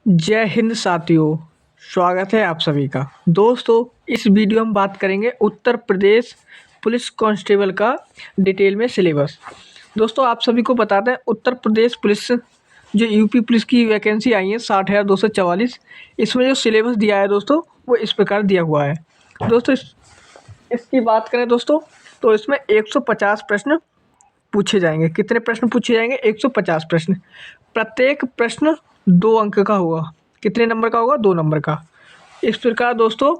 जय हिंद साथियों, स्वागत है आप सभी का। दोस्तों, इस वीडियो में बात करेंगे उत्तर प्रदेश पुलिस कांस्टेबल का डिटेल में सिलेबस। दोस्तों, आप सभी को बताते हैं उत्तर प्रदेश पुलिस जो यूपी पुलिस की वैकेंसी आई है 60,244, इसमें जो सिलेबस दिया है दोस्तों वो इस प्रकार दिया हुआ है। दोस्तों, इसकी बात करें दोस्तों तो इसमें 150 प्रश्न पूछे जाएंगे। कितने प्रश्न पूछे जाएंगे? 150 प्रश्न। प्रत्येक प्रश्न 2 अंक का होगा। कितने नंबर का होगा? 2 नंबर का। इस प्रकार दोस्तों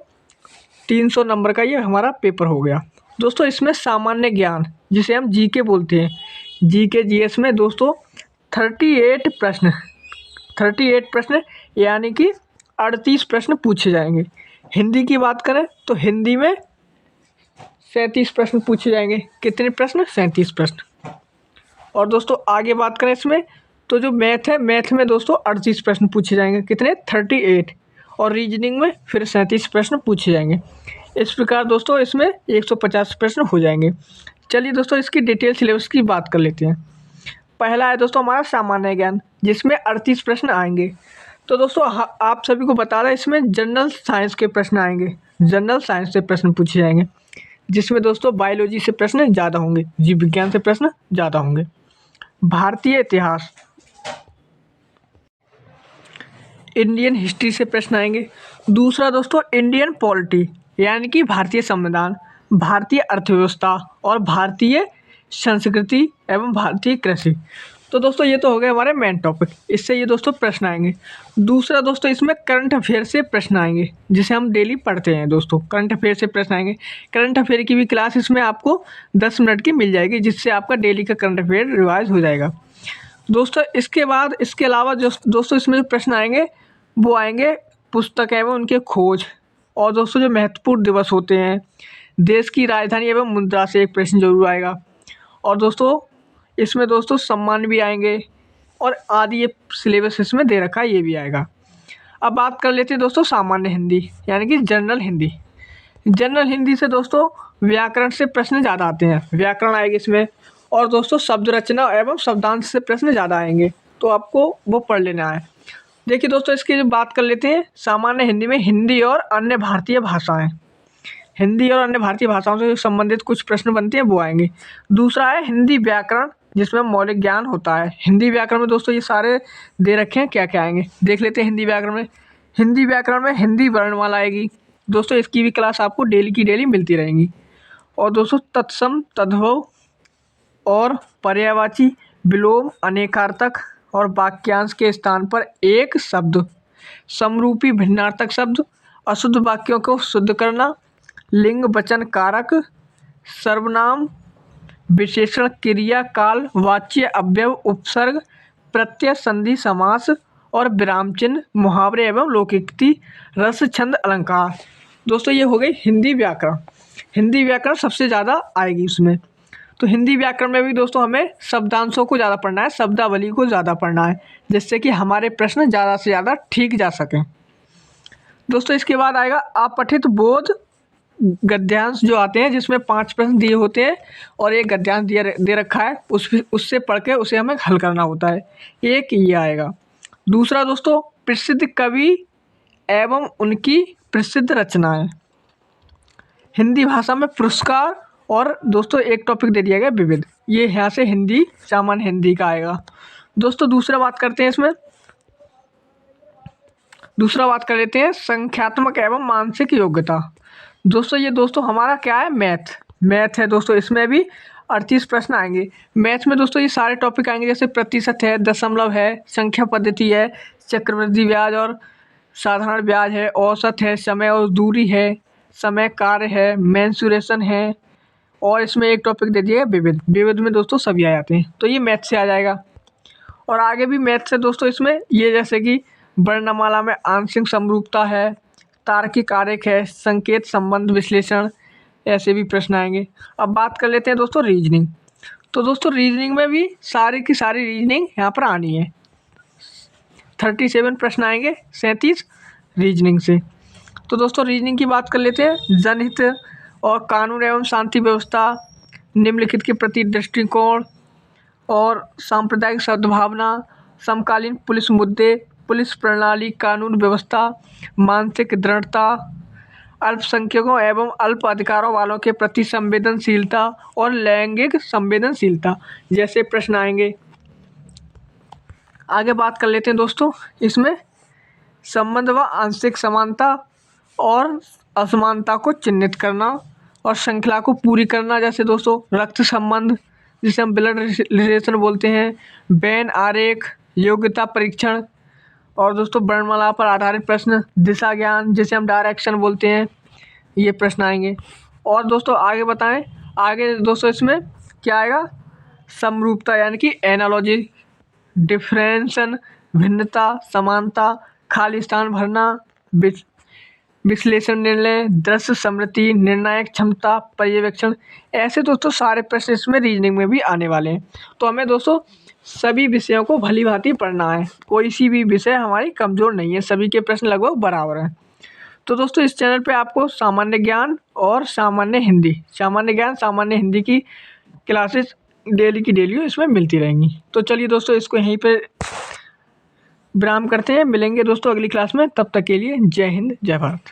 300 नंबर का ये हमारा पेपर हो गया। दोस्तों, इसमें सामान्य ज्ञान जिसे हम जीके बोलते हैं, जीके जीएस में दोस्तों 38 प्रश्न यानी कि 38 प्रश्न पूछे जाएंगे। हिंदी की बात करें तो हिंदी में 37 प्रश्न पूछे जाएंगे। कितने प्रश्न? 37 प्रश्न। और दोस्तों आगे बात करें इसमें तो जो मैथ है, मैथ में दोस्तों 38 प्रश्न पूछे जाएंगे। कितने? 38। और रीजनिंग में फिर 37 प्रश्न पूछे जाएंगे। इस प्रकार दोस्तों इसमें 150 प्रश्न हो जाएंगे। चलिए दोस्तों, इसकी डिटेल सिलेबस की बात कर लेते हैं। पहला है दोस्तों हमारा सामान्य ज्ञान, जिसमें 38 प्रश्न आएंगे। तो दोस्तों आप सभी को बता रहा है, इसमें जनरल साइंस के प्रश्न आएंगे। जनरल साइंस से प्रश्न पूछे जाएंगे, जिसमें दोस्तों बायोलॉजी से प्रश्न ज़्यादा होंगे, जीव विज्ञान से प्रश्न ज़्यादा होंगे। भारतीय इतिहास, इंडियन हिस्ट्री से प्रश्न आएंगे। दूसरा दोस्तों इंडियन पॉलिटी यानी कि भारतीय संविधान, भारतीय अर्थव्यवस्था और भारतीय संस्कृति एवं भारतीय कृषि। तो दोस्तों ये तो हो गए हमारे मेन टॉपिक, इससे ये दोस्तों प्रश्न आएंगे। दूसरा दोस्तों इसमें करंट अफेयर से प्रश्न आएंगे, जिसे हम डेली पढ़ते हैं दोस्तों। करंट अफेयर से प्रश्न आएंगे। करंट अफेयर की भी क्लास इसमें आपको 10 मिनट की मिल जाएगी, जिससे आपका डेली का करंट अफेयर रिवाइज हो जाएगा दोस्तों। इसके बाद इसके अलावा जो दोस्तों इसमें जो प्रश्न आएंगे वो आएंगे पुस्तक एवं उनके खोज, और दोस्तों जो महत्वपूर्ण दिवस होते हैं, देश की राजधानी एवं मुद्रा से एक प्रश्न जरूर आएगा। और दोस्तों इसमें दोस्तों सम्मान भी आएंगे, और आदि ये सिलेबस इसमें दे रखा है, ये भी आएगा। अब बात कर लेते हैं दोस्तों सामान्य हिंदी यानी कि जनरल हिंदी। जनरल हिंदी से दोस्तों व्याकरण से प्रश्न ज़्यादा आते हैं, व्याकरण आएगी इसमें। और दोस्तों शब्द रचना एवं शब्दांश से प्रश्न ज़्यादा आएंगे, तो आपको वो पढ़ लेना है। देखिए दोस्तों, इसकी जो बात कर लेते हैं सामान्य हिंदी में, हिंदी और अन्य भारतीय भाषाएं, हिंदी और अन्य भारतीय भाषाओं से संबंधित कुछ प्रश्न बनते हैं वो आएंगे। दूसरा है हिंदी व्याकरण, जिसमें मौलिक ज्ञान होता है। हिंदी व्याकरण में दोस्तों ये सारे दे रखे हैं, क्या क्या आएंगे देख लेते हैं। हिंदी व्याकरण में हिंदी वर्णमाला आएगी दोस्तों, इसकी भी क्लास आपको डेली की डेली मिलती रहेंगी। और दोस्तों तत्सम, तद्भव और पर्यायवाची, विलोम, अनेकार्थक और वाक्यांश के स्थान पर एक शब्द, समरूपी भिन्नार्थक शब्द, अशुद्ध वाक्यों को शुद्ध करना, लिंग वचन कारक, सर्वनाम, विशेषण, क्रिया, काल, वाच्य, अव्यय, उपसर्ग, प्रत्यय, संधि, समास और विराम चिन्ह, मुहावरे एवं लोकोक्ति, रस, छंद, अलंकार। दोस्तों ये हो गई हिंदी व्याकरण। हिंदी व्याकरण सबसे ज़्यादा आएगी उसमें। तो हिंदी व्याकरण में भी दोस्तों हमें शब्दांशों को ज़्यादा पढ़ना है, शब्दावली को ज़्यादा पढ़ना है, जिससे कि हमारे प्रश्न ज़्यादा से ज़्यादा ठीक जा सकें दोस्तों। इसके बाद आएगा अपठित बोध गद्यांश जो आते हैं, जिसमें 5 प्रश्न दिए होते हैं और एक गद्यांश दे रखा है, उससे पढ़ के उसे हमें हल करना होता है। एक ये आएगा। दूसरा दोस्तों प्रसिद्ध कवि एवं उनकी प्रसिद्ध रचनाएं, हिंदी भाषा में पुरस्कार, और दोस्तों एक टॉपिक दे दिया गया विविध। ये यहाँ से हिंदी सामान्य हिंदी का आएगा दोस्तों। दूसरा बात कर लेते हैं संख्यात्मक एवं मानसिक योग्यता। दोस्तों ये दोस्तों हमारा क्या है? मैथ है दोस्तों। इसमें भी 38 प्रश्न आएंगे। मैथ में दोस्तों ये सारे टॉपिक आएंगे, जैसे प्रतिशत है, दशमलव है, संख्या पद्धति है, चक्रवृद्धि ब्याज और साधारण ब्याज है, औसत है, समय और दूरी है, समय कार्य है, मेंसुरेशन है, और इसमें एक टॉपिक दे दिया है विविध में दोस्तों सभी आ जाते हैं। तो ये मैथ से आ जाएगा। और आगे भी मैथ से दोस्तों इसमें ये जैसे कि वर्णमाला में आंशिक समरूपता है, तार्किक आरेख है, संकेत संबंध विश्लेषण, ऐसे भी प्रश्न आएंगे। अब बात कर लेते हैं दोस्तों रीजनिंग। तो दोस्तों रीजनिंग में भी सारी की सारी रीजनिंग यहाँ पर आनी है। 37 प्रश्न आएंगे, 37 रीजनिंग से। तो दोस्तों रीजनिंग की बात कर लेते हैं। जनहित और कानून एवं शांति व्यवस्था, निम्नलिखित के प्रति दृष्टिकोण और सांप्रदायिक सद्भावना, समकालीन पुलिस मुद्दे, पुलिस प्रणाली, कानून व्यवस्था, मानसिक दृढ़ता, अल्पसंख्यकों एवं अल्प अधिकारों वालों के प्रति संवेदनशीलता और लैंगिक संवेदनशीलता जैसे प्रश्न आएंगे। आगे बात कर लेते हैं दोस्तों, इसमें संबंध व आंशिक समानता और असमानता को चिह्नित करना और श्रृंखला को पूरी करना, जैसे दोस्तों रक्त संबंध जिसे हम ब्लड रिलेशन बोलते हैं, वेन आरेख, योग्यता परीक्षण और दोस्तों वर्णमाला पर आधारित प्रश्न, दिशा ज्ञान जिसे हम डायरेक्शन बोलते हैं, ये प्रश्न आएंगे। और दोस्तों आगे बताएं, आगे दोस्तों इसमें क्या आएगा, समरूपता यानी कि एनालॉजी, डिफरेंशन भिन्नता, समानता, खाली स्थान भरना, विश्लेषण निर्णय, दृश्य स्मृति, निर्णायक क्षमता, पर्यवेक्षण, ऐसे दोस्तों सारे प्रश्न इसमें रीजनिंग में भी आने वाले हैं। तो हमें दोस्तों सभी विषयों को भली भांति पढ़ना है, कोई सी भी विषय हमारी कमज़ोर नहीं है, सभी के प्रश्न लगभग बराबर हैं। तो दोस्तों इस चैनल पे आपको सामान्य ज्ञान और सामान्य ज्ञान सामान्य हिंदी की क्लासेस डेली की डेली इसमें मिलती रहेंगी। तो चलिए दोस्तों इसको यहीं पे विराम करते हैं, मिलेंगे दोस्तों अगली क्लास में, तब तक के लिए जय हिंद जय भारत।